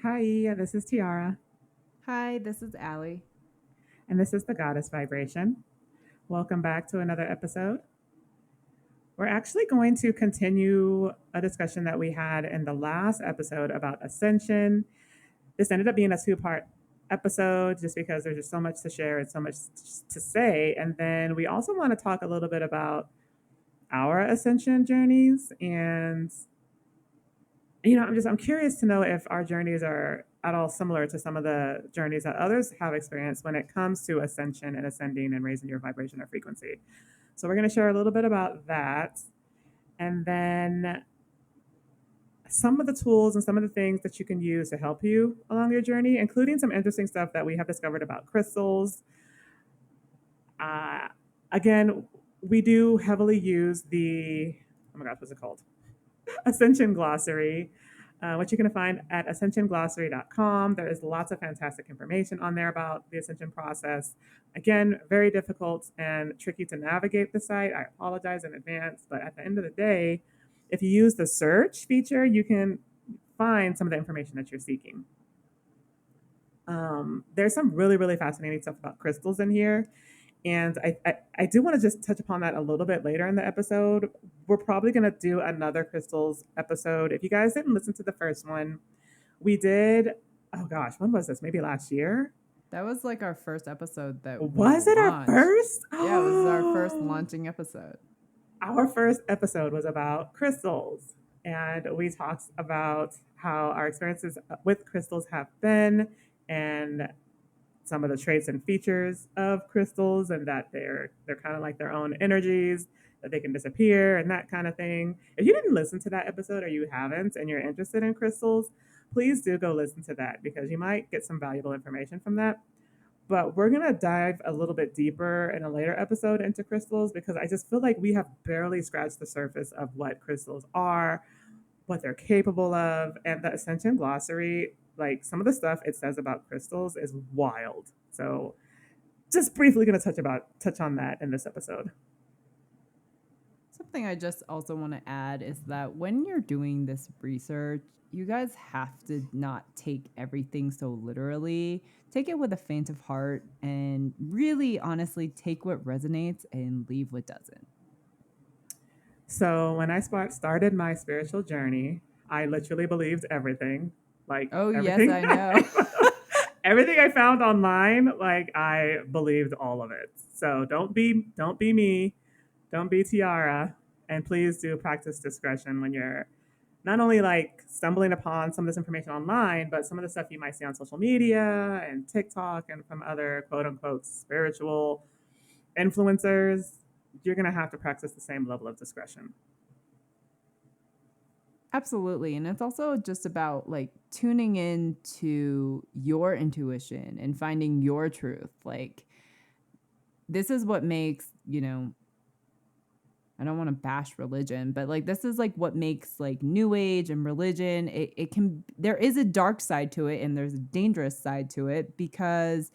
Hi, this is Tiara, Hi, this is Ali. and this is the Goddess Vibration. Welcome back to another episode. We're actually going to continue a discussion that we had in the last episode about Ascension. This ended up being a two-part episode just because there's just so much to share and so much to say. And then we also want to talk a little bit about our Ascension journeys. And, I'm curious to know if our journeys are at all similar to some of the journeys that others have experienced when it comes to ascension and ascending and raising your vibration or frequency. So we're going to share a little bit about that. And then some of the tools and some of the things that you can use to help you along your journey, including some interesting stuff that we have discovered about crystals. Uh, Again, we do heavily use oh my gosh, what's it called? Ascension Glossary, which you can find at ascensionglossary.com. There is lots of fantastic information on there about the ascension process. Again, very difficult and tricky to navigate the site. I apologize in advance, but at the end of the day, if you use the search feature, you can find some of the information that you're seeking. There's some really, really fascinating stuff about crystals in here. And I do want to just touch upon that a little bit later in the episode. We're probably going to do another crystals episode. If you guys didn't listen to the first one, we did, oh gosh, when was this? Maybe last year? That was like our first episode that we Was it our launched. first? Yeah, it was our first launching episode. Our first episode was about crystals. And we talked about how our experiences with crystals have been and some of the traits and features of crystals and that they're kind of like their own energies that they can disappear and that kind of thing. If you didn't listen to that episode or you haven't and you're interested in crystals, please do go listen to that because you might get some valuable information from that. But we're going to dive a little bit deeper in a later episode into crystals because I just feel like we have barely scratched the surface of what crystals are, what they're capable of, and the Ascension glossary, like some of the stuff it says about crystals is wild. So just briefly going to touch on that in this episode. Something I just also want to add is that when you're doing this research, you guys have to not take everything so literally. Take it with a faint of heart and really honestly take what resonates and leave what doesn't. So when I started my spiritual journey, I literally believed everything, like Oh, yes, everything I know. everything I found online, like I believed all of it. So don't be me, don't be Tiara, and please do practice discretion when you're not only like stumbling upon some of this information online, but some of the stuff you might see on social media and TikTok and from other quote unquote spiritual influencers. You're going to have to practice the same level of discretion. Absolutely. And it's also just about like tuning in to your intuition and finding your truth. Like, this is what makes, I don't want to bash religion, but like, this is like what makes like new age and religion. It can, there is a dark side to it and there's a dangerous side to it because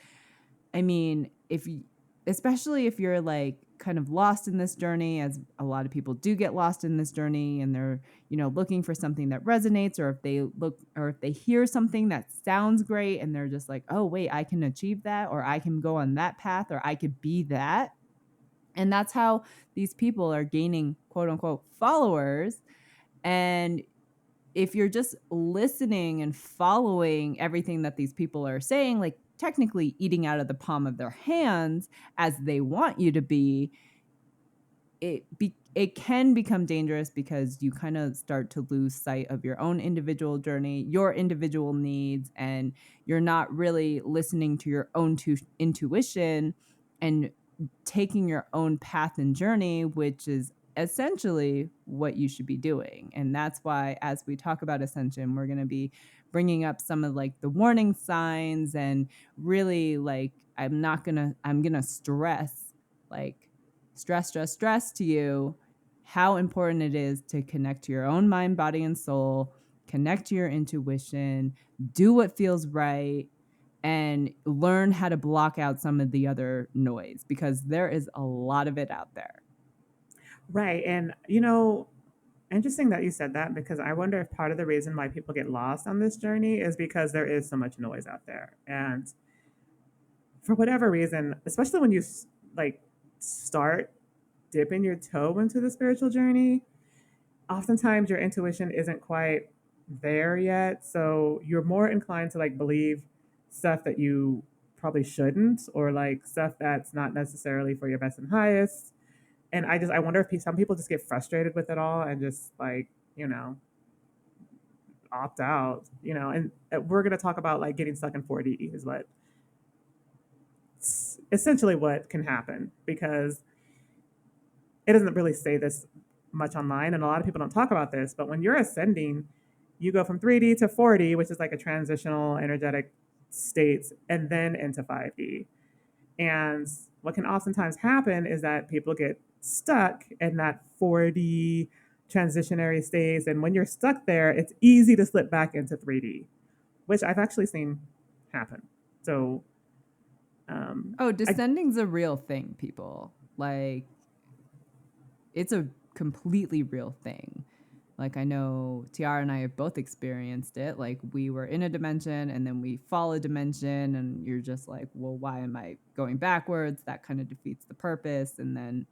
I mean, if you, especially if you're like kind of lost in this journey, as a lot of people do get lost in this journey and they're, looking for something that resonates, or if they look, or if they hear something that sounds great and they're just like, oh, wait, I can achieve that, or I can go on that path, or I could be that. And that's how these people are gaining quote unquote followers. And if you're just listening and following everything that these people are saying, like technically eating out of the palm of their hands as they want you to be, it can become dangerous because you kind of start to lose sight of your own individual journey, your individual needs, and you're not really listening to your own intuition and taking your own path and journey, which is essentially what you should be doing. And that's why, as we talk about ascension, we're going to be bringing up some of like the warning signs and really like, I'm going to like stress to you how important it is to connect to your own mind, body, and soul, connect to your intuition, do what feels right, and learn how to block out some of the other noise because there is a lot of it out there. Right. And, interesting that you said that because I wonder if part of the reason why people get lost on this journey is because there is so much noise out there. And for whatever reason, especially when you like start dipping your toe into the spiritual journey, oftentimes your intuition isn't quite there yet. So you're more inclined to like believe stuff that you probably shouldn't, or like stuff that's not necessarily for your best and highest. And I wonder if some people just get frustrated with it all and just like, you know, opt out, you know. And we're going to talk about like getting stuck in 4D is what essentially what can happen, because it doesn't really say this much online, and a lot of people don't talk about this. But when you're ascending, you go from 3D to 4D, which is like a transitional energetic states, and then into 5D. And what can oftentimes happen is that people get stuck in that 4D transitionary states. And when you're stuck there, it's easy to slip back into 3D, which I've actually seen happen. So, Oh, I, descending's a real thing, people. Like, it's a completely real thing. Like, I know Tiara and I have both experienced it. Like, we were in a dimension and then we fall a dimension, and you're just like, well, why am I going backwards? That kind of defeats the purpose. And then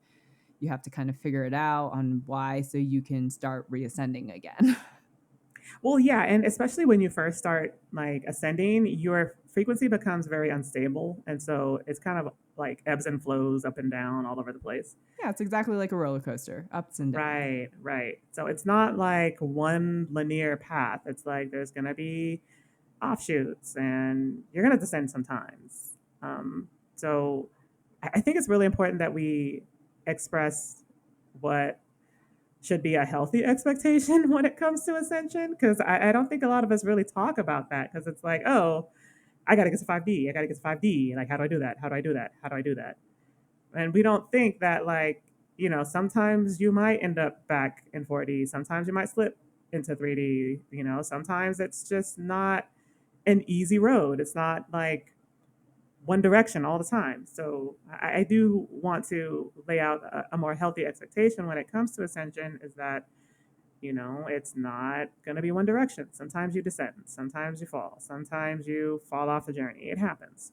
you have to kind of figure it out on why, so you can start reascending again. well, yeah, and especially when you first start like ascending, your frequency becomes very unstable, and so it's kind of like ebbs and flows up and down all over the place. Yeah, it's exactly like a roller coaster, ups and downs. Right, right. So it's not like one linear path. It's like there's going to be offshoots and you're going to descend sometimes. So I think it's really important that we express what should be a healthy expectation when it comes to ascension, because I don't think a lot of us really talk about that, because it's like, oh, I got to get to 5D. I got to get to 5D. Like, how do I do that? How do I do that? How do I do that? And we don't think that, like, you know, sometimes you might end up back in 4D. Sometimes you might slip into 3D. You know, sometimes it's just not an easy road. It's not like one direction all the time. So I do want to lay out a more healthy expectation when it comes to ascension, is that, you know, it's not going to be one direction. Sometimes you descend, sometimes you fall, sometimes you fall off the journey. It happens.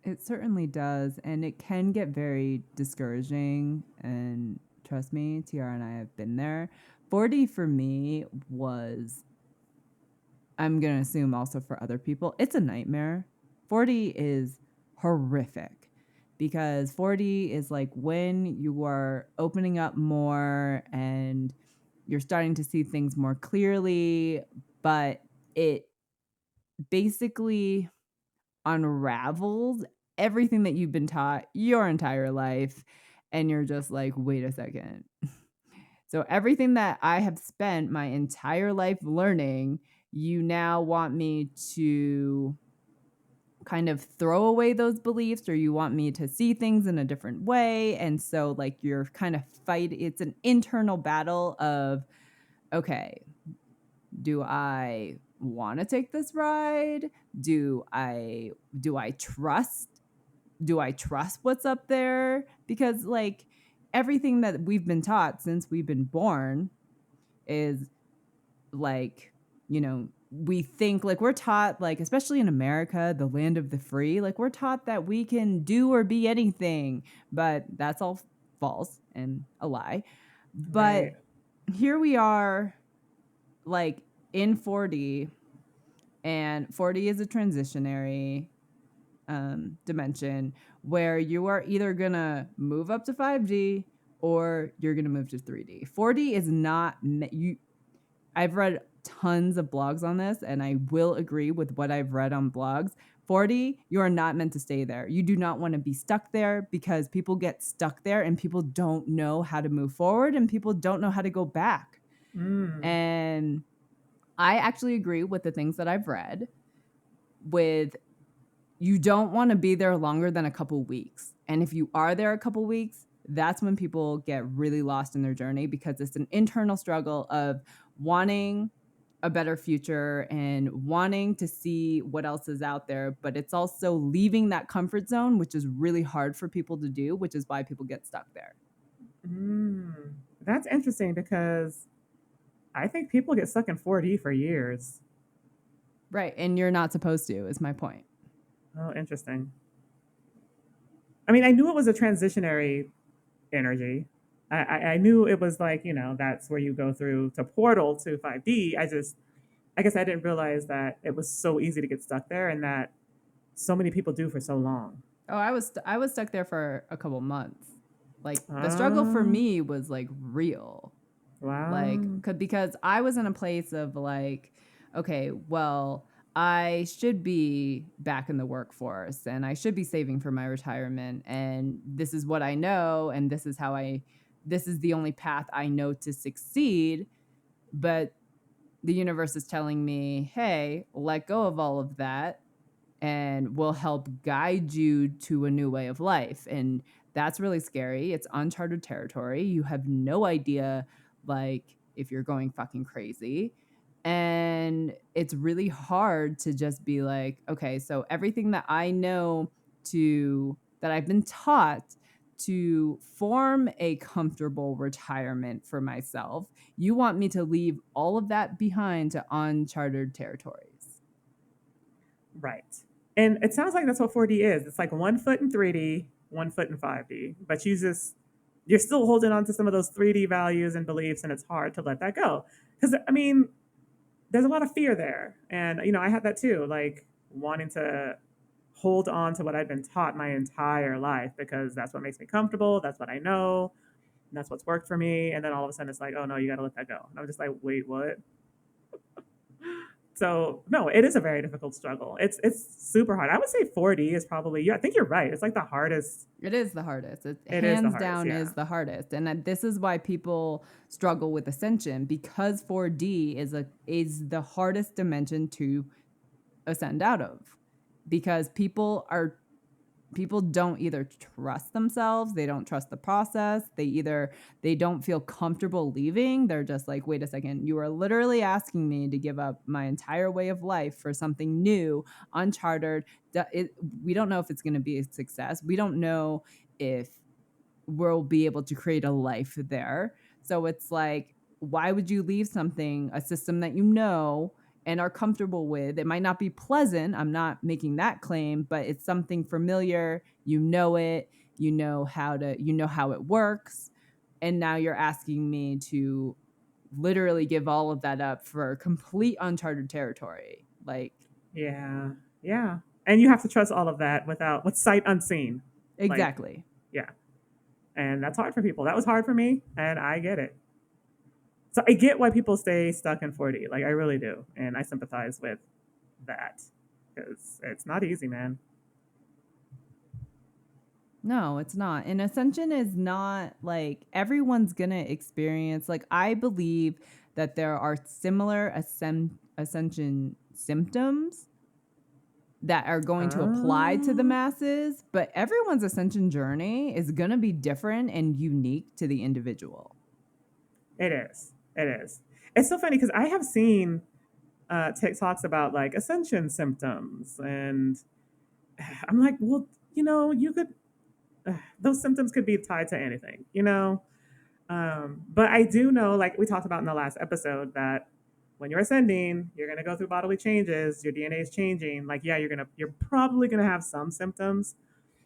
It certainly does, and it can get very discouraging. And trust me, Tiara and I have been there. 40 for me was, I'm going to assume also for other people, it's a nightmare. 40 is horrific because 40 is like when you are opening up more and you're starting to see things more clearly, but it basically unravels everything that you've been taught your entire life. And you're just like, wait a second. So everything that I have spent my entire life learning, you now want me to kind of throw away those beliefs, or you want me to see things in a different way. And so like you're kind of it's an internal battle of, okay, do I want to take this ride? Do I trust what's up there? Because like everything that we've been taught since we've been born is like, you know, we think like we're taught, like especially in America, the land of the free, like we're taught that we can do or be anything, but that's all false and a lie. But Right. here we are, like in 4D, and 4D is a transitionary dimension where you are either gonna move up to 5D or you're gonna move to 3D. 4D is not you. I've read tons of blogs on this, and I will agree with what I've read on blogs. 4D, you are not meant to stay there. You do not want to be stuck there, because people get stuck there and people don't know how to move forward and people don't know how to go back. Mm. And I actually agree with the things that I've read with, you don't want to be there longer than a couple weeks. And if you are there a couple weeks, that's when people get really lost in their journey, because it's an internal struggle of wanting a better future and wanting to see what else is out there. But it's also leaving that comfort zone, which is really hard for people to do, which is why people get stuck there. Mm, that's interesting because I think people get stuck in 4D for years. Right. And you're not supposed to, is my point. Oh, interesting. I mean, I knew it was a transitionary energy. I knew it was like, that's where you go through to portal to 5D. I guess I didn't realize that it was so easy to get stuck there and that so many people do for so long. Oh, I was stuck there for a couple months. Like the struggle for Um, me was like real. Like wow. because I was in a place of like, okay, well, I should be back in the workforce and I should be saving for my retirement, and this is what I know, and this is the only path I know to succeed. But the universe is telling me, hey, let go of all of that and will help guide you to a new way of life. And that's really scary. It's uncharted territory. You have no idea, like, if you're going fucking crazy. And it's really hard to just be like, okay, so everything that I know that I've been taught to form a comfortable retirement for myself, you want me to leave all of that behind to uncharted territories. Right. And it sounds like that's what 4D is. It's like 1 foot in 3D, 1 foot in 5D. But you're still holding on to some of those 3D values and beliefs, and it's hard to let that go. Because, I mean, there's a lot of fear there. And, I had that too, like wanting to hold on to what I've been taught my entire life because that's what makes me comfortable. That's what I know. And that's what's worked for me. And then all of a sudden it's like, oh no, you got to let that go. And I'm just like, wait, what? So no, it is a very difficult struggle. It's super hard. I would say 4D is probably, yeah, I think you're right. It's like the hardest. It is the hardest. It It is the hands hardest. down Yeah. is the hardest. And this is why people struggle with Ascension, because 4D is the hardest dimension to ascend out of. Because people don't either trust themselves, they don't trust the process, they don't feel comfortable leaving. They're just like, wait a second, you are literally asking me to give up my entire way of life for something new, uncharted. We don't know if it's going to be a success. We don't know if we'll be able to create a life there. So it's like, why would you leave something, a system that you know and are comfortable with? It might not be pleasant. I'm not making that claim, but it's something familiar. You know it. You know how it works. And now you're asking me to literally give all of that up for complete uncharted territory. Like, Yeah. Yeah. And you have to trust all of that with sight unseen. Like, exactly. yeah. And that's hard for people. That was hard for me, and I get it. So I get why people stay stuck in 4D. Like I really do, and I sympathize with that because it's not easy, man. No, it's not. And Ascension is not like everyone's going to experience. Like, I believe that there are similar Ascension symptoms that are going to apply to the Um, masses, but everyone's Ascension journey is going to be different and unique to the individual. it is. It is. It's so funny because I have seen TikToks about like ascension symptoms, and I'm like, well, you could. Those symptoms could be tied to anything, But I do know, like we talked about in the last episode, that when you're ascending, you're gonna go through bodily changes. Your DNA is changing. Like, yeah, you're probably gonna have some symptoms.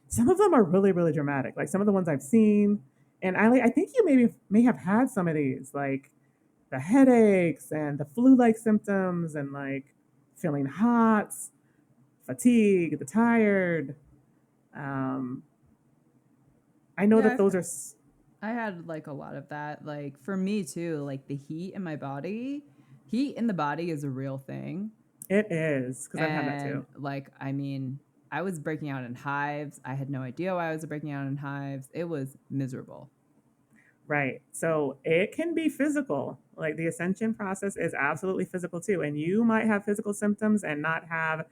Some of them are really, really dramatic. Like some of the ones I've seen, and I think you may have had some of these, like the headaches and the flu-like symptoms, and like feeling hot, fatigue, the tired. Um, I know Yeah, that those are. I had like a lot of that. Like for me too, like the heat in the body is a real thing. It is because I've had that And too. like, I mean, I was breaking out in hives. I had no idea why I was breaking out in hives. It was miserable. Right. So it can be physical. Like the ascension process is absolutely physical too. And you might have physical symptoms and not have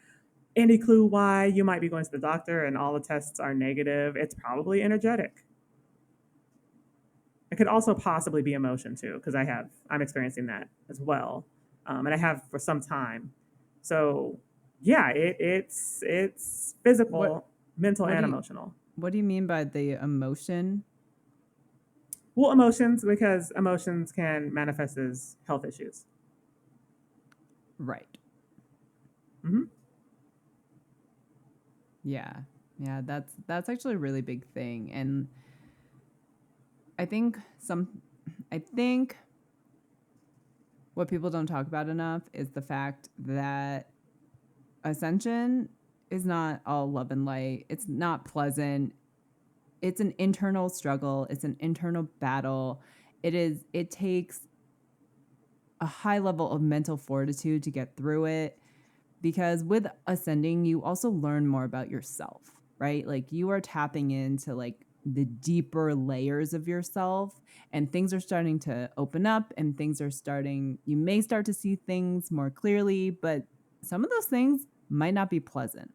any clue why. You might be going to the doctor and all the tests are negative. It's probably energetic. It could also possibly be emotion too, because I'm experiencing that as well. And I have for some time. So yeah, it's What physical, mental, what do and you emotional. what do you mean by the emotion? Well, emotions, because emotions can manifest as health issues. Right. Hmm. Yeah. Yeah, that's actually a really big thing. And I think I think what people don't talk about enough is the fact that Ascension is not all love and light. It's not pleasant. It's an internal struggle. It's an internal battle. It takes a high level of mental fortitude to get through it, because with ascending you also learn more about yourself, right? Like you are tapping into like the deeper layers of yourself, and things are starting to open up, and you may start to see things more clearly, but some of those things might not be pleasant.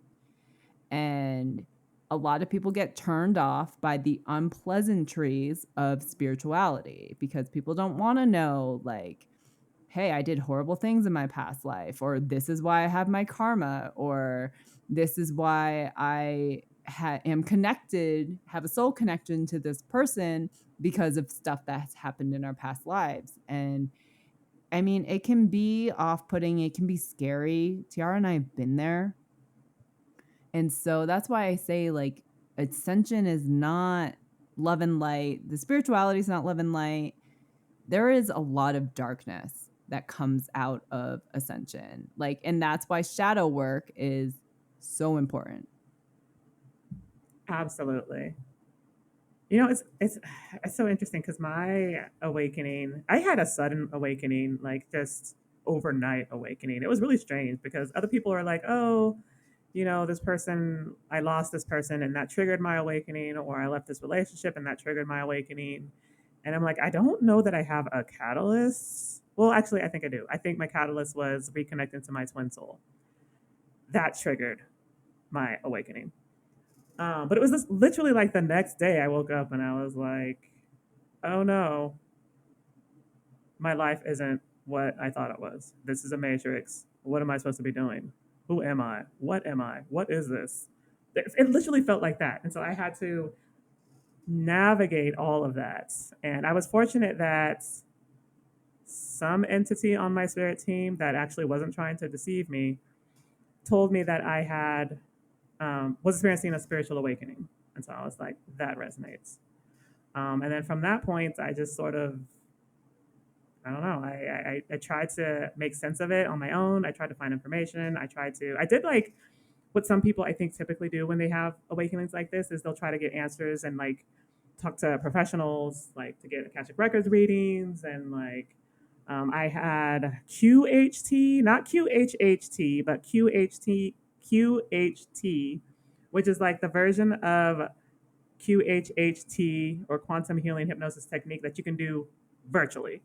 And a lot of people get turned off by the unpleasantries of spirituality because people don't want to know, like, hey, I did horrible things in my past life, or this is why I have my karma, or this is why I am connected, have a soul connection to this person because of stuff that has happened in our past lives. And I mean, it can be off putting, it can be scary. Tiara and I have been there. And so that's why I say, like, ascension is not love and light. The spirituality is not love and light. There is a lot of darkness that comes out of ascension. Like, and that's why shadow work is so important. Absolutely. You know, it's so interesting because my awakening, I had a sudden awakening, like just overnight awakening. It was really strange because other people are like, "Oh, you know, this person, I lost this person and that triggered my awakening, or I left this relationship and that triggered my awakening." And I'm like, I don't know that I have a catalyst. Well, actually, I think I do. I think my catalyst was reconnecting to my twin soul. That triggered my awakening. But it was this literally like the next day I woke up and I was like, oh no, my life isn't what I thought it was. This is a matrix. What am I supposed to be doing? Who am I? What am I? What is this? It literally felt like that. And so I had to navigate all of that. And I was fortunate that some entity on my spirit team that actually wasn't trying to deceive me told me that I had was experiencing a spiritual awakening. And so I was like, that resonates. And then from that point, I just sort of, I don't know, I tried to make sense of it on my own. I tried to find information. I did like what some people I think typically do when they have awakenings like this is they'll try to get answers and like talk to professionals, like to get Akashic Records readings. And like, I had QHT, not QHHT, but QHT, which is like the version of QHHT or quantum healing hypnosis technique that you can do virtually.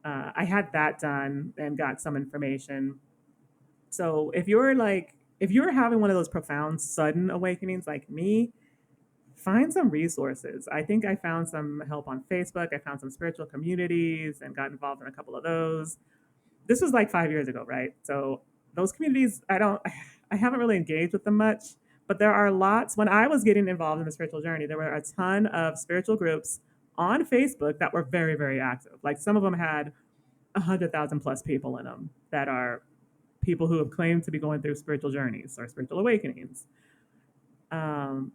I had that done and got some information. So if you're having one of those profound sudden awakenings like me, find some resources. I think I found some help on Facebook. I found some spiritual communities and got involved in a couple of those. This was like 5 years ago, right? So those communities, I haven't really engaged with them much, but there are lots. When I was getting involved in the spiritual journey, there were a ton of spiritual groups on Facebook that were very, very active. Like some of them had 100,000 plus people in them that are people who have claimed to be going through spiritual journeys or spiritual awakenings.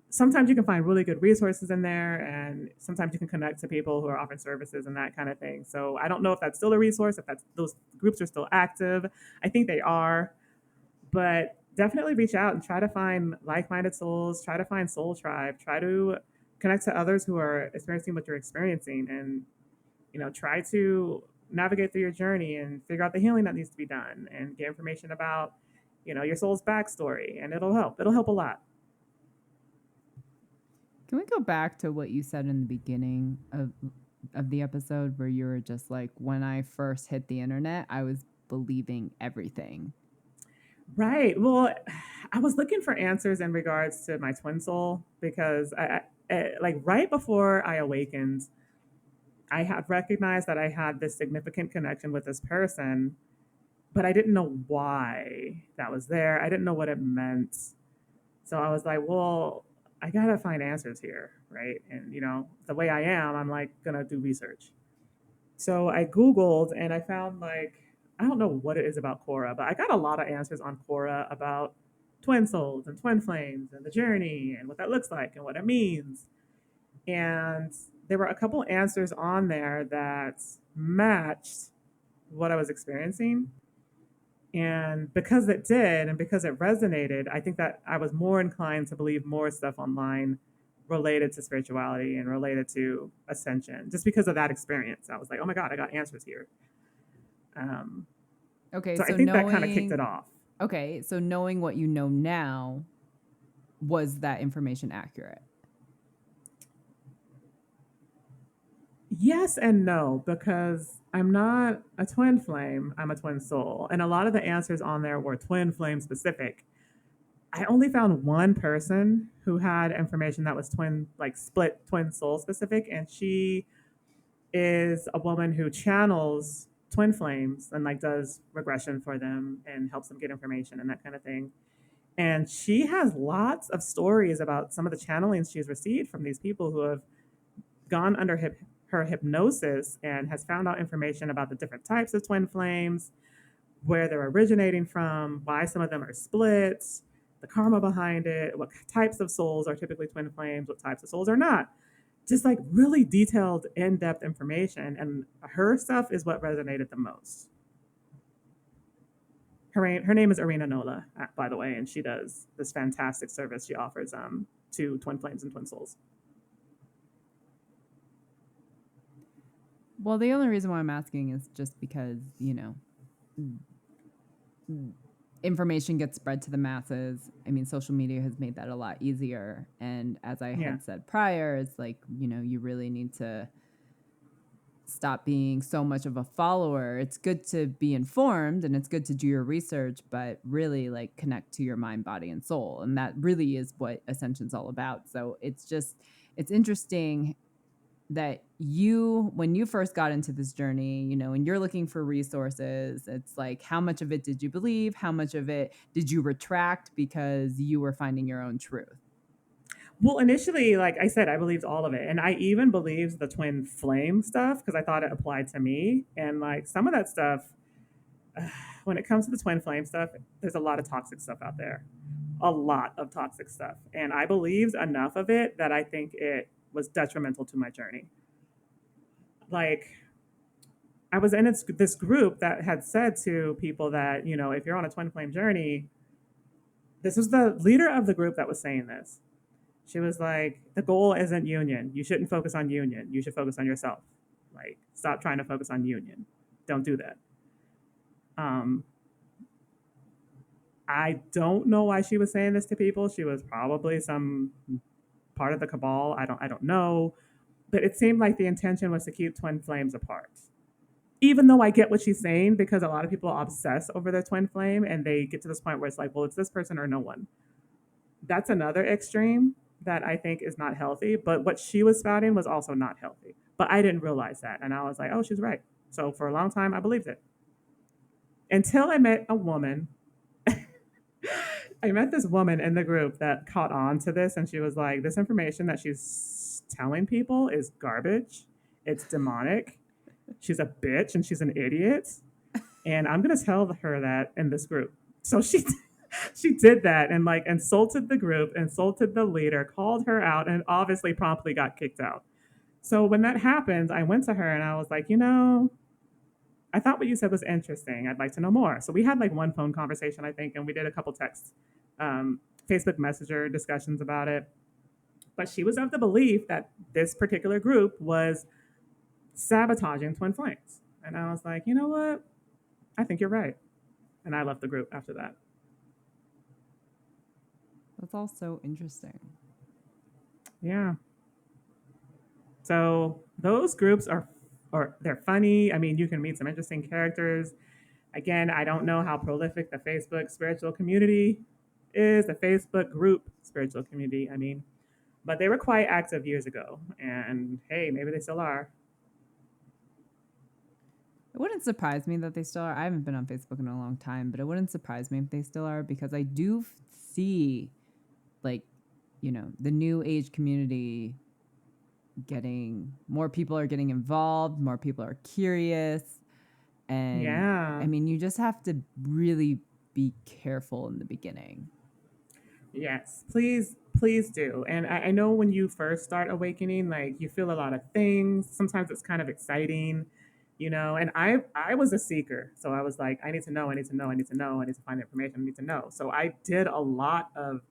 Sometimes you can find really good resources in there, and sometimes you can connect to people who are offering services and that kind of thing. So I don't know if that's still a resource, if that's those groups are still active. I think they are, but definitely reach out and try to find like-minded souls. Try to find soul tribe. Try to connect to others who are experiencing what you're experiencing, and try to navigate through your journey and figure out the healing that needs to be done, and get information about your soul's backstory, and it'll help a lot. Can we go back to what you said in the beginning of the episode where you were just like, when I first hit the internet, I was believing everything. Right. Well, I was looking for answers in regards to my twin soul because like right before I awakened, I had recognized that I had this significant connection with this person, but I didn't know why that was there. I didn't know what it meant. So I was like, well, I gotta find answers here. right? And the way I am, I'm like gonna do research. So I Googled and I found like I don't know what it is about Quora, but I got a lot of answers on Quora about twin souls and twin flames and the journey and what that looks like and what it means. And there were a couple answers on there that matched what I was experiencing. And because it did, and because it resonated, I think that I was more inclined to believe more stuff online related to spirituality and related to ascension, just because of that experience. I was like, oh my God, I got answers here. Um, Okay, so I so think that kind of kicked it knowing off. okay, so knowing what you know now, was that information accurate? Yes and no, because I'm not a twin flame, I'm a twin soul. And a lot of the answers on there were twin flame specific. I only found one person who had information that was twin, like split twin soul specific, and she is a woman who channels twin flames and like does regression for them and helps them get information and that kind of thing. And she has lots of stories about some of the channelings she's received from these people who have gone under her hypnosis and has found out information about the different types of twin flames, where they're originating from, why some of them are split, the karma behind it, what types of souls are typically twin flames, what types of souls are not. Just like really detailed, in depth information. And her stuff is what resonated the most. Her name is Arena Nola, by the way, and she does this fantastic service she offers to twin flames and twin souls. Well, the only reason why I'm asking is just because, information gets spread to the masses. I mean, social media has made that a lot easier. And as I Yeah. had said prior, it's like, you really need to stop being so much of a follower. It's good to be informed and it's good to do your research, but really like connect to your mind, body, and soul. And that really is what Ascension's all about. So it's interesting that when you first got into this journey, and you're looking for resources, it's like, how much of it did you believe? How much of it did you retract because you were finding your own truth? Well, initially, like I said, I believed all of it. And I even believed the twin flame stuff because I thought it applied to me. And like some of that stuff, when it comes to the twin flame stuff, there's a lot of toxic stuff out there. A lot of toxic stuff. And I believed enough of it that I think it was detrimental to my journey. Like, I was in this group that had said to people that, if you're on a twin flame journey, this was the leader of the group that was saying this. She was like, the goal isn't union. You shouldn't focus on union. You should focus on yourself. Like, stop trying to focus on union. Don't do that. Um, I don't know why she was saying this to people. She was probably some part of the cabal. I don't know. But it seemed like the intention was to keep twin flames apart. Even though I get what she's saying, because a lot of people obsess over their twin flame and they get to this point where it's like, well, it's this person or no one. That's another extreme that I think is not healthy. But what she was spouting was also not healthy. But I didn't realize that. And I was like, oh, she's right. So for a long time, I believed it. Until I met a woman. I met this woman in the group that caught on to this. And she was like, this information that she's telling people is garbage. It's demonic. She's a bitch and she's an idiot. And I'm going to tell her that in this group. So she did that and like insulted the group, insulted the leader, called her out, and obviously promptly got kicked out. So when that happened, I went to her and I was like, I thought what you said was interesting. I'd like to know more. So we had like one phone conversation, I think, and we did a couple texts, Facebook Messenger discussions about it. But she was of the belief that this particular group was sabotaging Twin Flames. And I was like, you know what? I think you're right. And I left the group after that. That's all so interesting. Yeah. So those groups or they're funny. I mean, you can meet some interesting characters. Again, I don't know how prolific the Facebook spiritual community is, the Facebook group spiritual community, I mean, but they were quite active years ago. And hey, maybe they still are. It wouldn't surprise me that they still are. I haven't been on Facebook in a long time, but it wouldn't surprise me if they still are, because I do see, like, the new age community getting more people are getting involved, more people are curious. And I Yeah. mean, you just have to really be careful in the beginning. Yes, please, please do. And I know when you first start awakening, like you feel a lot of things. Sometimes it's kind of exciting, you know. And I was a seeker, so I was like, I need to know, I need to know, I need to know, I need to find information, I need to know. So I did a lot of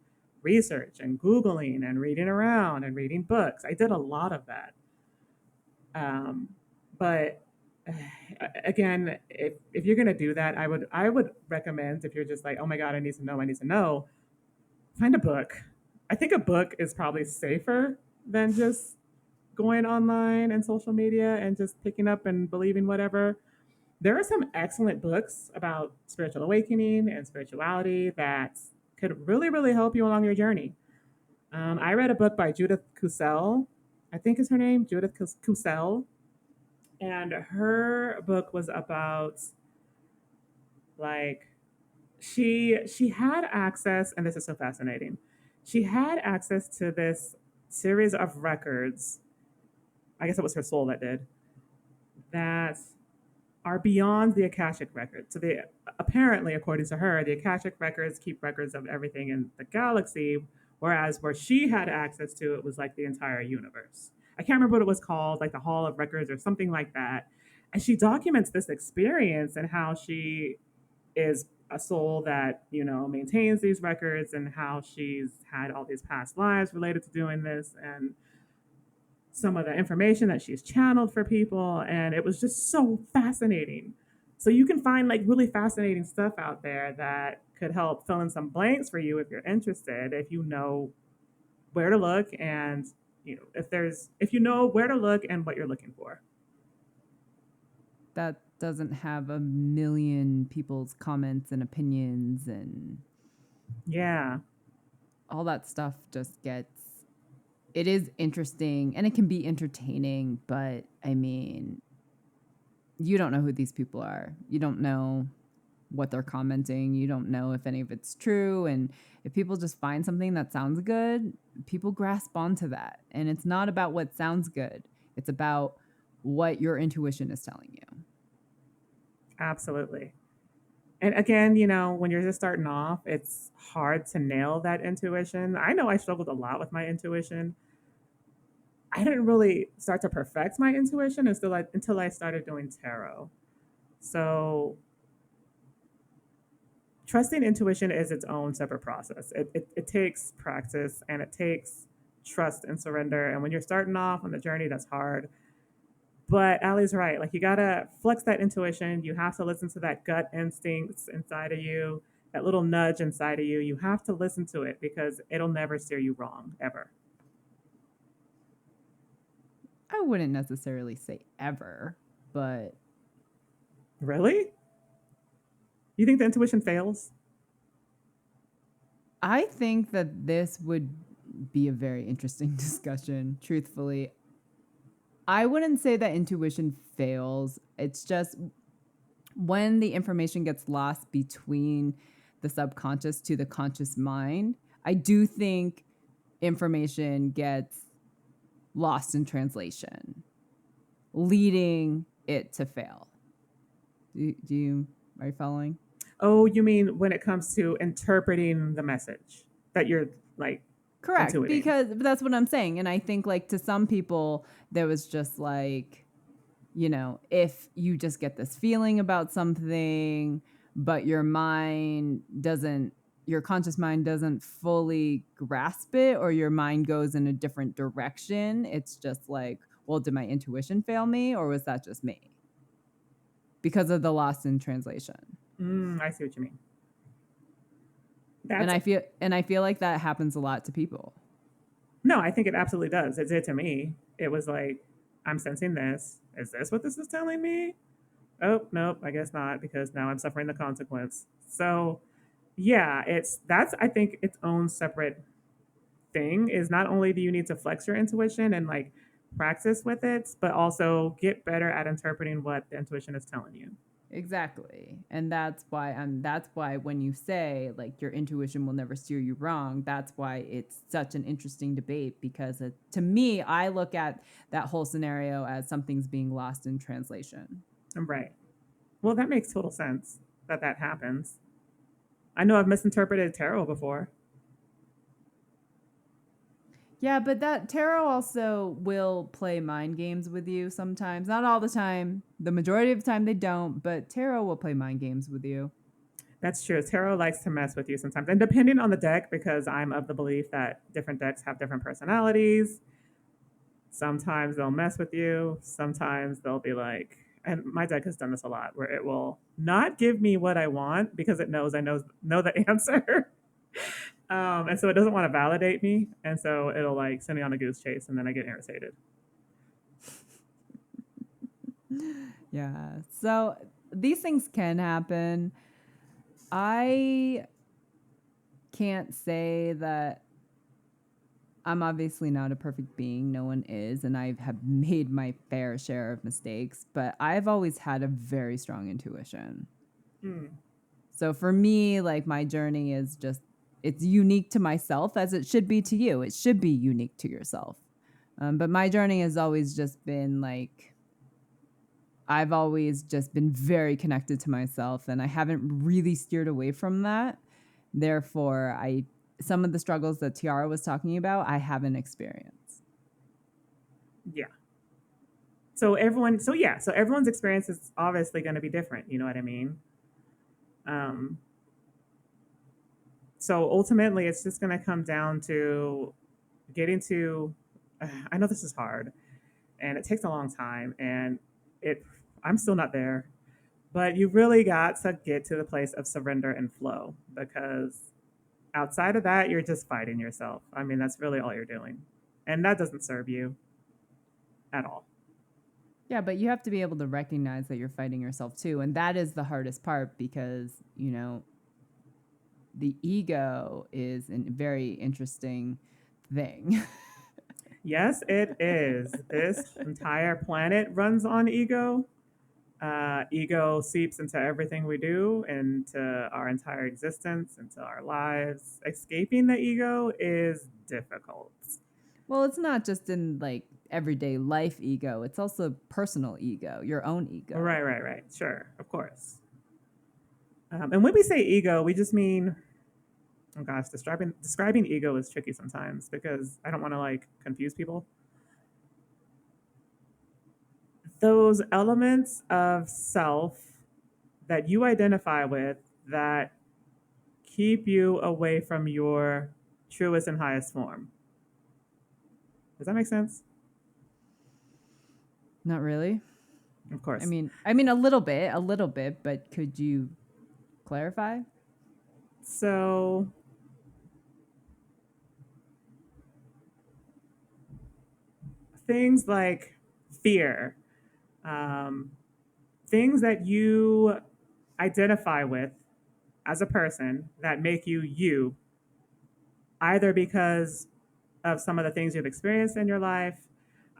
research and googling and reading around and reading books. I did a lot of that. Um, but again, if you're gonna do that, I would recommend if you're just like, oh my god, I need to know, find a book. I think a book is probably safer than just going online and social media and just picking up and believing whatever. There are some excellent books about spiritual awakening and spirituality that could really, really help you along your journey. I read a book by Judith Kusel, I think is her name, Judith Kusel, and her book was about like she had access, and this is so fascinating. She had access to this series of records. I guess it was her soul that did that are beyond the Akashic records. So they apparently, according to her, the Akashic records keep records of everything in the galaxy, whereas where she had access to it was like the entire universe. I can't remember what it was called, like the Hall of Records or something like that. And she documents this experience and how she is a soul that maintains these records and how she's had all these past lives related to doing this and some of the information that she's channeled for people, and it was just so fascinating. So you can find like really fascinating stuff out there that could help fill in some blanks for you if you're interested, if you know where to look, and if you know where to look and what you're looking for. That doesn't have a million people's comments and opinions, and Yeah, all that stuff just gets, it is interesting and it can be entertaining, but I mean, you don't know who these people are. You don't know what they're commenting. You don't know if any of it's true. And if people just find something that sounds good, people grasp onto that. And it's not about what sounds good, it's about what your intuition is telling you. absolutely. And again, when you're just starting off, it's hard to nail that intuition. I know I struggled a lot with my intuition. I didn't really start to perfect my intuition until I started doing tarot. So trusting intuition is its own separate process. It takes practice and it takes trust and surrender. And when you're starting off on the journey, that's hard. But Allie's right. Like you gotta flex that intuition. You have to listen to that gut instincts inside of you, that little nudge inside of you. You have to listen to it because it'll never steer you wrong, ever. I wouldn't necessarily say ever, but Really? You think the intuition fails? I think that this would be a very interesting discussion, truthfully. I wouldn't say that intuition fails. It's just when the information gets lost between the subconscious to the conscious mind, I do think information gets lost in translation, leading it to fail. Are you following? Oh, you mean when it comes to interpreting the message that you're like Correct, intuiting? because that's what I'm saying. And I think like to some people, there was just like, if you just get this feeling about something, but your conscious mind doesn't fully grasp it, or your mind goes in a different direction, it's just like, well, did my intuition fail me, or was that just me? Because of the loss in translation. I see what you mean. And That's I feel like that happens a lot to people. No, I think it absolutely does. It did to me. It was like, I'm sensing this. Is this what this is telling me? Oh, nope, I guess not, because now I'm suffering the consequence. So, yeah, that's, I think, its own separate thing is not only do you need to flex your intuition and practice with it, but also get better at interpreting what the intuition is telling you. Exactly. And that's why when you say like your intuition will never steer you wrong, that's why it's such an interesting debate because to me, I look at that whole scenario as something's being lost in translation. Right. Well, that makes total sense that that happens. I know I've misinterpreted tarot before. Yeah, but that tarot also will play mind games with you sometimes. Not all the time. The majority of the time they don't, but tarot will play mind games with you. That's true. Tarot likes to mess with you sometimes. And depending on the deck, because I'm of the belief that different decks have different personalities, sometimes they'll mess with you. Sometimes they'll be like, and my deck has done this a lot, where it will not give me what I want because it knows I know the answer. And so it doesn't want to validate me. And so it'll like send me on a goose chase and then I get irritated. Yeah. So these things can happen. I can't say that I'm obviously not a perfect being. No one is. And I have made my fair share of mistakes, but I've always had a very strong intuition. Hmm. So for me, like my journey is just, it's unique to myself as it should be to you. It should be unique to yourself. But my journey has always just been like, I've always just been very connected to myself and I haven't really steered away from that. Therefore, some of the struggles that Tiara was talking about, I haven't experienced. Yeah. So everyone's experience is obviously going to be different. You know what I mean? Um, so ultimately, it's just going to come down to getting to. I know this is hard, and it takes a long time, and it. I'm still not there, but you really got to get to the place of surrender and flow because outside of that, you're just fighting yourself. I mean, that's really all you're doing, and that doesn't serve you at all. Yeah, but you have to be able to recognize that you're fighting yourself too. And that is the hardest part because, the ego is a very interesting thing. Yes, it is. This entire planet runs on ego. Ego seeps into everything we do, into our entire existence, into our lives. Escaping the ego is difficult. Well, it's not just in like everyday life ego, it's also personal ego, your own ego. Right, right, right. Sure, of course. And when we say ego, we just mean, oh gosh, describing ego is tricky sometimes because I don't want to like confuse people. Those elements of self that you identify with that keep you away from your truest and highest form. Does that make sense? Not really. Of I course. mean, a little bit, but could you clarify? So, things like fear, um, things that you identify with as a person that make you you, either because of some of the things you've experienced in your life,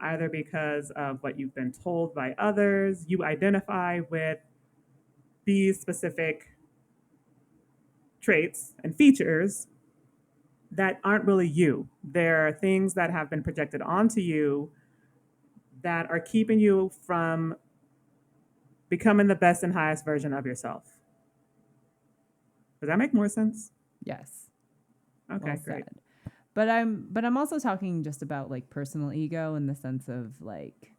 either because of what you've been told by others, you identify with these specific traits and features that aren't really you. There are things that have been projected onto you that are keeping you from becoming the best and highest version of yourself. Does that make more sense? Yes. Well Okay, great. said. But I'm also talking just about like personal ego in the sense of like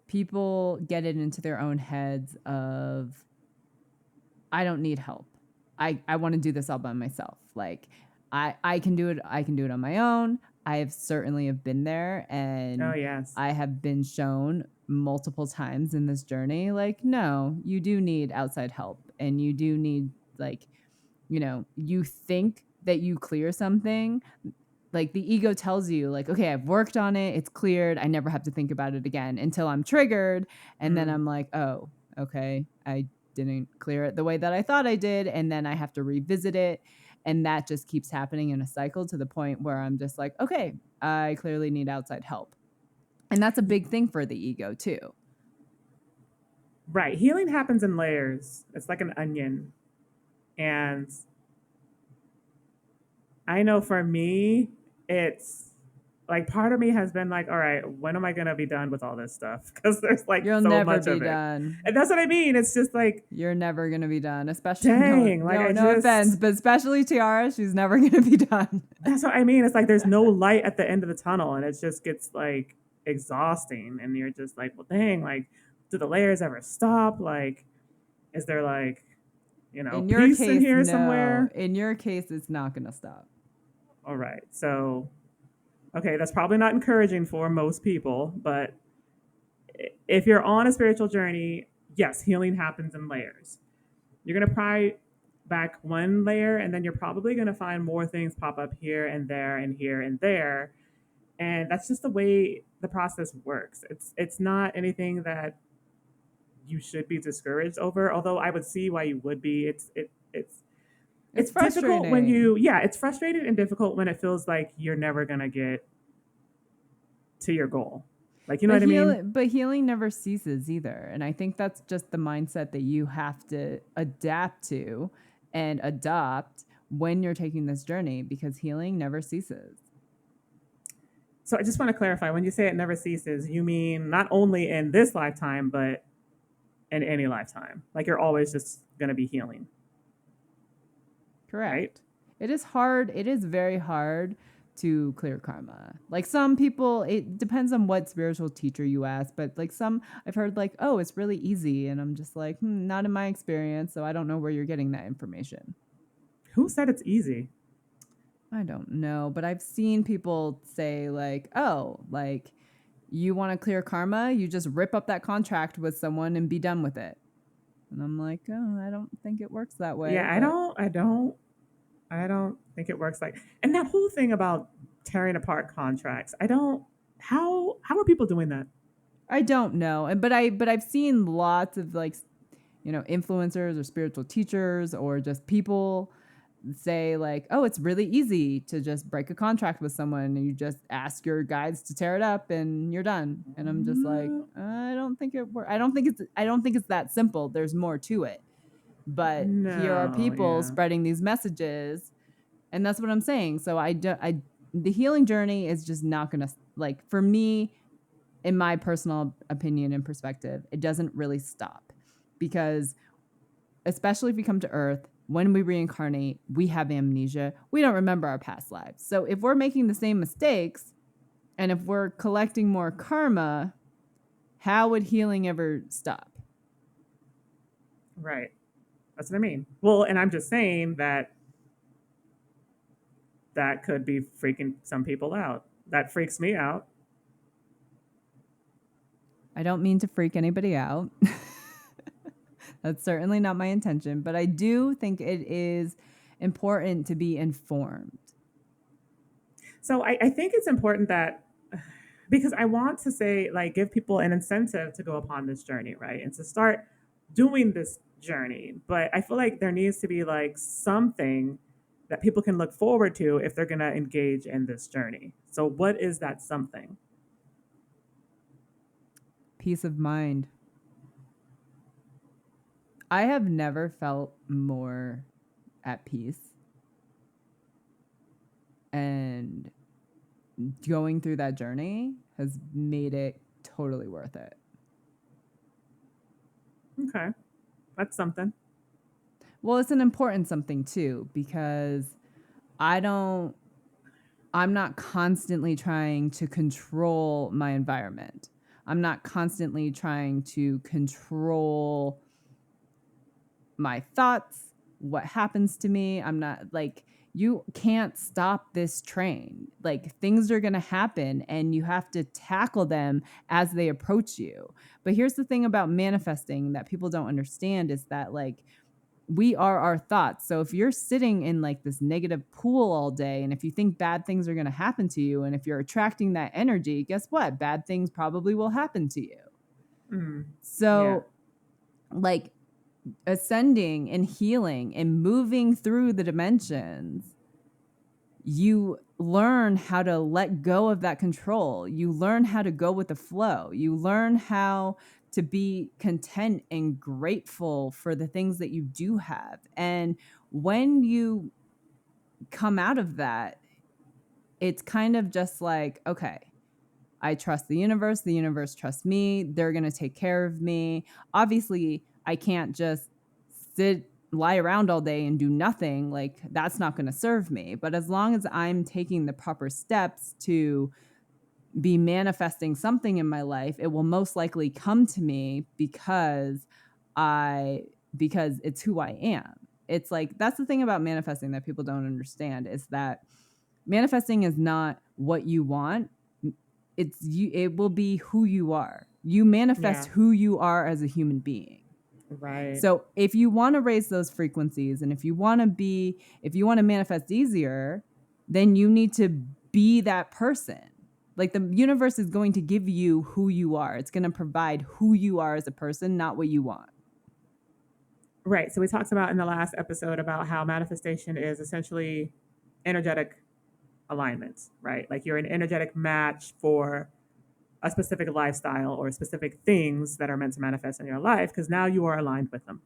people get it into their own heads of I don't need help. I want to do this all by myself. Like I can do it. I can do it on my own. I have certainly have been there, Oh, and yes. I have been shown multiple times in this journey. Like, no, you do need outside help, and you do need like, you think that you clear something. Like the ego tells you, like, okay, I've worked on it. It's cleared. I never have to think about it again until I'm triggered, and then Mm. I'm like, oh, okay, I didn't clear it the way that I thought I did. And then I have to revisit it. And that just keeps happening in a cycle to the point where I'm just like, okay, I clearly need outside help. And that's a big thing for the ego, too. Right. Healing happens in layers. It's like an onion. And I know for me, it's like part of me has been like, all right, when am I going to be done with all this stuff? Because there's like You'll so never much be of it. done. And that's what I mean. It's just like, You're never gonna be done, especially dang, like I no offense, just, but especially Tiara, she's never gonna be done. that's what I mean. It's like there's no light at the end of the tunnel and it just gets like exhausting. And you're just like, well, dang, like, do the layers ever stop? Like, is there like, In your peace in case, here no. somewhere? In your case, it's not gonna stop. All right. So, okay, that's probably not encouraging for most people, but if you're on a spiritual journey, yes, healing happens in layers. You're going to pry back one layer, and then you're probably going to find more things pop up here and there and here and there. And that's just the way the process works. It's not anything that you should be discouraged over, although I would see why you would be. It's It's difficult when frustrating. you, yeah, it's frustrating and difficult when it feels like you're never going to get to your goal. Like, you know what I mean? But healing never ceases either. And I think that's just the mindset that you have to adapt to and adopt when you're taking this journey, because healing never ceases. So I just want to clarify, when you say it never ceases, you mean not only in this lifetime, but in any lifetime. Like you're always just going to be healing, right? Correct. It is hard. It is very hard to clear karma. Like some people, it depends on what spiritual teacher you ask, but like some, I've heard like, oh, it's really easy. And I'm just like, not in my experience. So I don't know where you're getting that information. Who said it's easy? I don't know, but I've seen people say like, oh, like you want to clear karma, you just rip up that contract with someone and be done with it. And I'm like, oh, I don't think it works that way, Yeah, but I don't think it works like. And that whole thing about tearing apart contracts, I don't. How are people doing that? I don't know. And but I've seen lots of like, influencers or spiritual teachers or just people say like, oh, it's really easy to just break a contract with someone and you just ask your guides to tear it up and you're done. And I'm just like, I don't think it works. I don't think it's that simple. There's more to it. But here are No, people yeah, spreading these messages, and that's what I'm saying. So the healing journey is just not going to, like, for me, in my personal opinion and perspective, it doesn't really stop, because especially if we come to earth, when we reincarnate, we have amnesia. We don't remember our past lives. So if we're making the same mistakes and if we're collecting more karma, how would healing ever stop? right. That's what I mean. Well, and I'm just saying that that could be freaking some people out. That freaks me out. I don't mean to freak anybody out. That's certainly not my intention, but I do think it is important to be informed. So I think it's important that, because I want to say, like, give people an incentive to go upon this journey, right? And to start doing this journey. But I feel like there needs to be like something that people can look forward to if they're going to engage in this journey. So, what is that something? Peace of mind. I have never felt more at peace, and going through that journey has made it totally worth it. Okay, that's something. Well, it's an important something too, because I don't I'm not constantly trying to control my environment. I'm not constantly trying to control my thoughts, what happens to me. I'm not like, you can't stop this train. Like things are going to happen and you have to tackle them as they approach you. But here's the thing about manifesting that people don't understand is that like we are our thoughts. So if you're sitting in like this negative pool all day, and if you think bad things are going to happen to you, and if you're attracting that energy, guess what? Bad things probably will happen to you. Mm, yeah, So, like, ascending and healing and moving through the dimensions, you learn how to let go of that control. You learn how to go with the flow. You learn how to be content and grateful for the things that you do have. And when you come out of that, it's kind of just like, okay, I trust the universe trusts me, they're going to take care of me. Obviously, I can't just lie around all day and do nothing. Like, that's not going to serve me. But as long as I'm taking the proper steps to be manifesting something in my life, it will most likely come to me because it's who I am. It's like, that's the thing about manifesting that people don't understand, is that manifesting is not what you want. It will be who you are. You manifest Yeah. who you are as a human being. Right. So if you want to raise those frequencies, and if you want to manifest easier, then you need to be that person. Like, the universe is going to give you who you are. It's going to provide who you are as a person, not what you want. Right. So we talked about in the last episode about how manifestation is essentially energetic alignment, right? Like, you're an energetic match for a specific lifestyle or specific things that are meant to manifest in your life, because now you are aligned with them.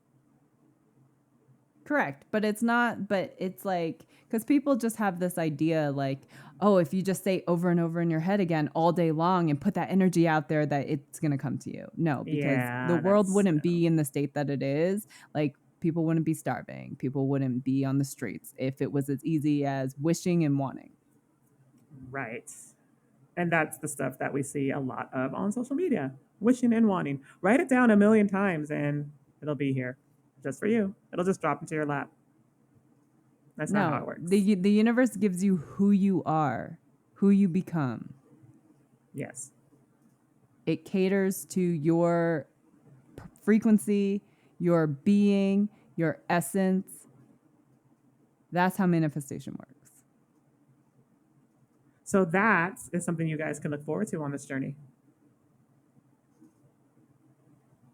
Correct. But it's not, but it's like, because people just have this idea like, oh, if you just say over and over in your head again all day long and put that energy out there, that it's going to come to you. No, because the Yeah, world that's wouldn't be in the state that it is. Like, people wouldn't be starving. People wouldn't be on the streets if it was as easy as wishing and wanting. right. And that's the stuff that we see a lot of on social media, wishing and wanting. Write it down a million times and it'll be here just for you. It'll just drop into your lap. That's not how No, it works. the universe gives you who you are, who you become. Yes. It caters to your frequency, your being, your essence. That's how manifestation works. So that is something you guys can look forward to on this journey.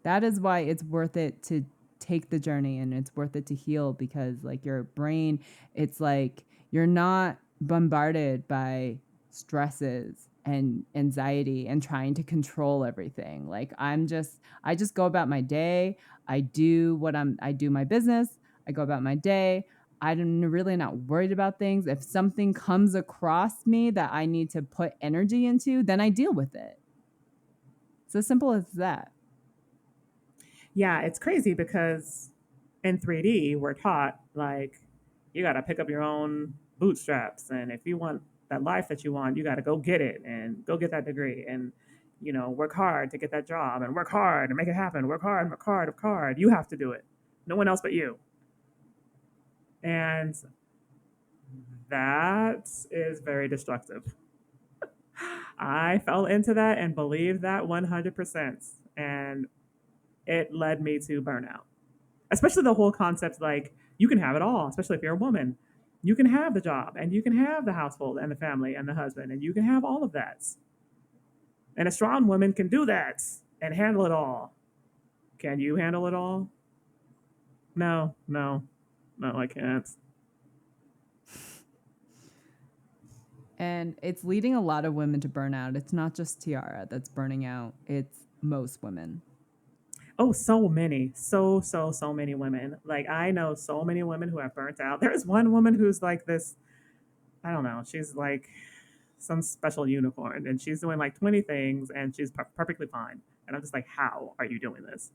That is why it's worth it to take the journey, and it's worth it to heal, because like your brain, it's like you're not bombarded by stresses and anxiety and trying to control everything. Like, I just go about my day. I do my business. I go about my day. I'm really not worried about things. If something comes across me that I need to put energy into, then I deal with it. It's as simple as that. Yeah, it's crazy because in 3D, we're taught like you got to pick up your own bootstraps. And if you want that life that you want, you got to go get it and go get that degree and, work hard to get that job and work hard and make it happen. Work hard, work hard, work hard. You have to do it. No one else but you. And that is very destructive. I fell into that and believed that 100%. And it led me to burnout. Especially the whole concept like you can have it all, especially if you're a woman. You can have the job and you can have the household and the family and the husband and you can have all of that. And a strong woman can do that and handle it all. Can you handle it all? No, no, no, I can't. And it's leading a lot of women to burnout. It's not just Tiarra that's burning out, it's most women. Oh, so many, so many women. Like, I know so many women who have burnt out. There's one woman who's like this, I don't know, she's like some special unicorn and she's doing like 20 things and she's perfectly fine. And I'm just like, how are you doing this?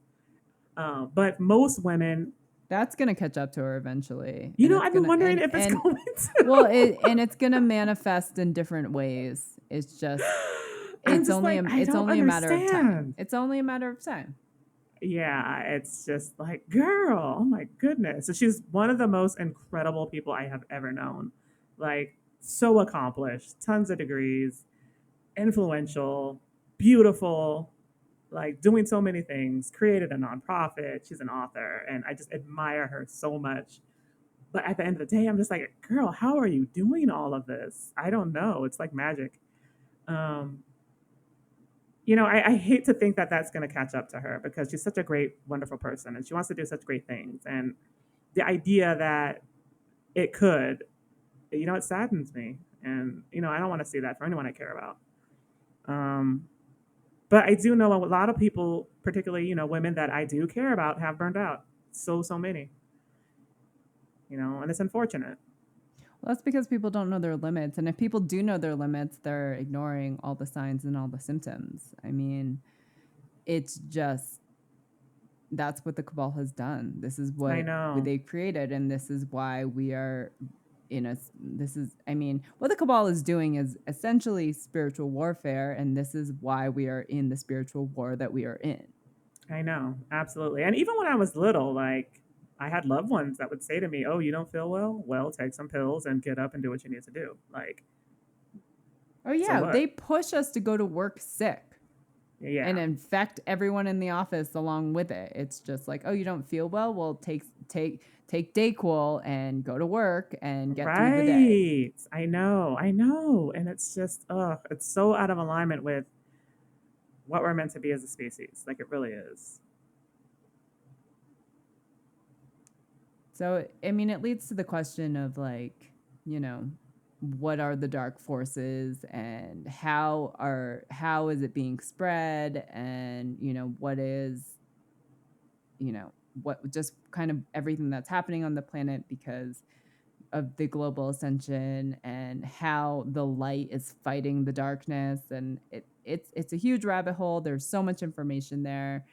But most women, That's gonna catch up to her eventually, and it's I've been gonna wondering if it's and going well, to. and it's gonna manifest in different ways. It's just I'm just like, I it's don't only a matter of time. understand. It's only a matter of time. Yeah, it's just like, girl, oh my goodness. So she's one of the most incredible people I have ever known. Like, so accomplished, tons of degrees, influential, beautiful, like doing so many things, created a nonprofit. She's an author, and I just admire her so much. But at the end of the day, I'm just like, girl, how are you doing all of this? I don't know. It's like magic. Um, I hate to think that that's going to catch up to her because she's such a great, wonderful person and she wants to do such great things. And the idea that it could, it saddens me. And, I don't want to see that for anyone I care about. Um, But I do know a lot of people, particularly, women that I do care about, have burned out. So many, and it's unfortunate. Well, that's because people don't know their limits. And if people do know their limits, they're ignoring all the signs and all the symptoms. I mean, it's just that's what the cabal has done. This is I what know. they created, and this is why we are in a. This is, I mean, what the cabal is doing is essentially spiritual warfare, and this is why we are in the spiritual war that we are in. I know. Absolutely. And even when I was little, like, I had loved ones that would say to me, "Oh, you don't feel well? Well, take some pills and get up and do what you need to do." Like, Oh so yeah, they what? push us to go to work sick and Yeah. infect everyone in the office along with it. It's just like, oh, you don't feel well? Well, take Dayquil and go to work and get through the day. Right. I know. I know. And it's just, it's so out of alignment with what we're meant to be as a species. Like, it really is. So, I mean, it leads to the question of like, you know, what are the dark forces and how is it being spread, and what is, what just kind of everything that's happening on the planet because of the global ascension and how the light is fighting the darkness, and it's a huge rabbit hole. There's so much information there,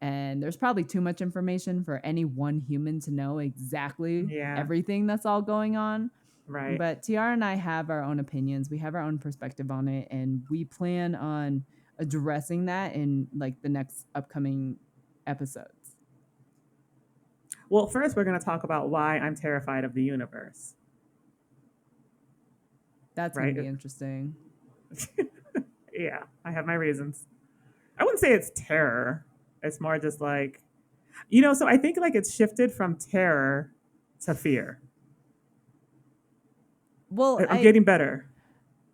and there's probably too much information for any one human to know exactly Yeah. everything that's all going on. Right. But Tiara and I have our own opinions. We have our own perspective on it, and we plan on addressing that in like the next upcoming episodes. Well, first, we're going to talk about why I'm terrified of the universe. That's going to Right. be interesting. Yeah. I have my reasons. I wouldn't say it's terror. It's more just like, so I think like it's shifted from terror to fear. Well, I'm getting better.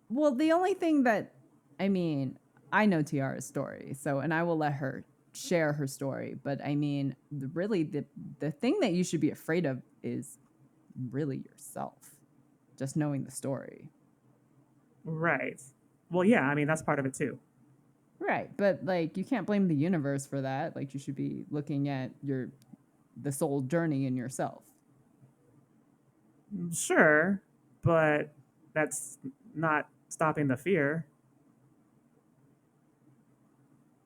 the only thing that, I mean, I know Tiara's story, so, and I will let her share her story, but I mean, really the thing that you should be afraid of is really yourself. Just knowing the story. Right. Well, yeah, I mean, that's part of it too. Right, but like you can't blame the universe for that. Like you should be looking at the soul journey in yourself. Sure, but that's not stopping the fear.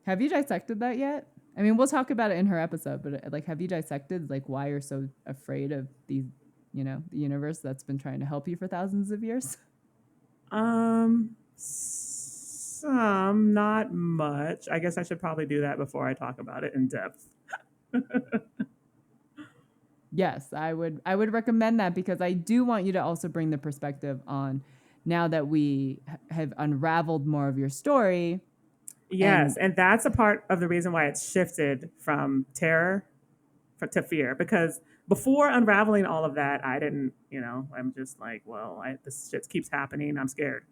Have you dissected that yet? I mean, we'll talk about it in her episode, but like, have you dissected like why you're so afraid of these, the universe that's been trying to help you for thousands of years? Some, not much. I guess I should probably do that before I talk about it in depth. Yes, I would recommend that because I do want you to also bring the perspective on now that we have unraveled more of your story. Yes, And and that's a part of the reason why it's shifted from terror to fear. Because before unraveling all of that, I didn't, I'm just like, well, this shit keeps happening. I'm scared.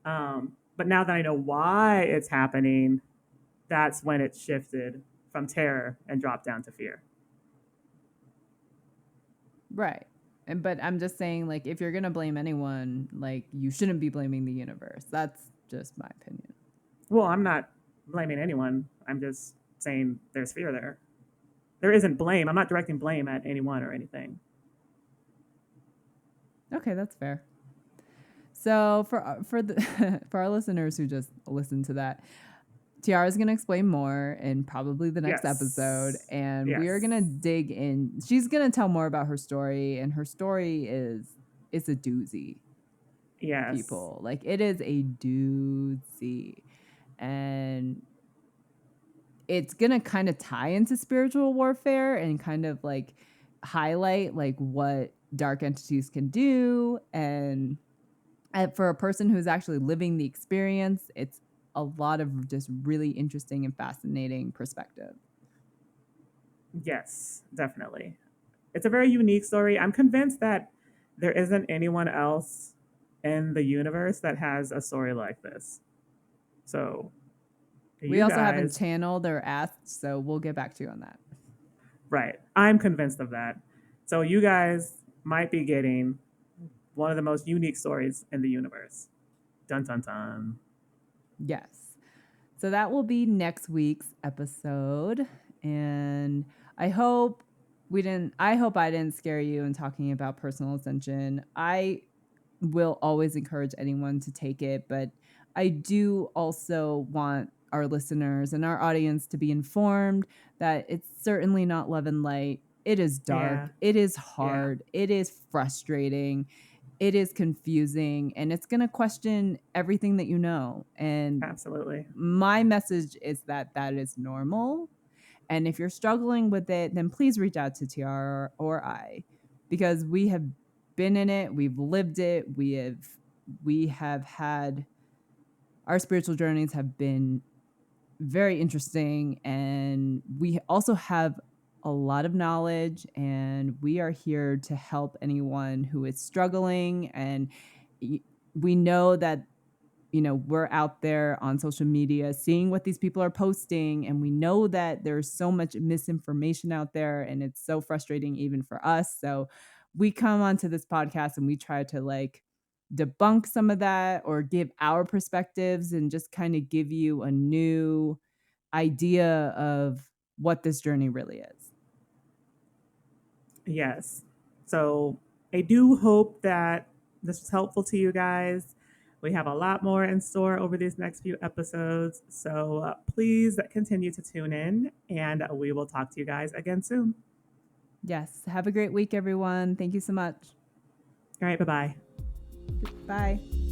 But now that I know why it's happening, that's when it shifted from terror and dropped down to fear. right. But I'm just saying, like, if you're gonna blame anyone, like, you shouldn't be blaming the universe. That's just my opinion. Well, I'm not blaming anyone. I'm just saying there's fear there. There isn't blame. I'm not directing blame at anyone or anything. Okay, that's fair. So for the for our listeners who just listened to that, Tiara's gonna explain more in probably the next episode, Yes. and we are Yes. gonna dig in. She's gonna tell more about her story, and her story is it's a doozy. Yes. People, like, it is a doozy, and it's gonna kind of tie into spiritual warfare and kind of like highlight like what dark entities can do, and for a person who's actually living the experience, it's a lot of just really interesting and fascinating perspective. Yes, definitely. It's a very unique story. I'm convinced that there isn't anyone else in the universe that has a story like this. So, We you also haven't guys, channeled or asked, so we'll get back to you on that. right. I'm convinced of that. So, you guys might be getting one of the most unique stories in the universe. Dun dun dun. Yes. So that will be next week's episode. And I hope I didn't scare you in talking about personal ascension. I will always encourage anyone to take it, but I do also want our listeners and our audience to be informed that it's certainly not love and light. It is dark. Yeah. It is Yeah. hard. It is frustrating. It is confusing, and it's going to question everything that you know. And Absolutely. my message is that that is normal. And if you're struggling with it, then please reach out to Tiara or I, because we have been in it, we've lived it, we have had our spiritual journeys have been very interesting, and we also have a lot of knowledge, and we are here to help anyone who is struggling. And we know that we're out there on social media seeing what these people are posting, and we know that there's so much misinformation out there, and it's so frustrating even for us. So we come onto this podcast and we try to like debunk some of that or give our perspectives and just kind of give you a new idea of what this journey really is. Yes. So I do hope that this was helpful to you guys. We have a lot more in store over these next few episodes. So please continue to tune in, and we will talk to you guys again soon. Yes. Have a great week, everyone. Thank you so much. All right. Bye bye. Bye.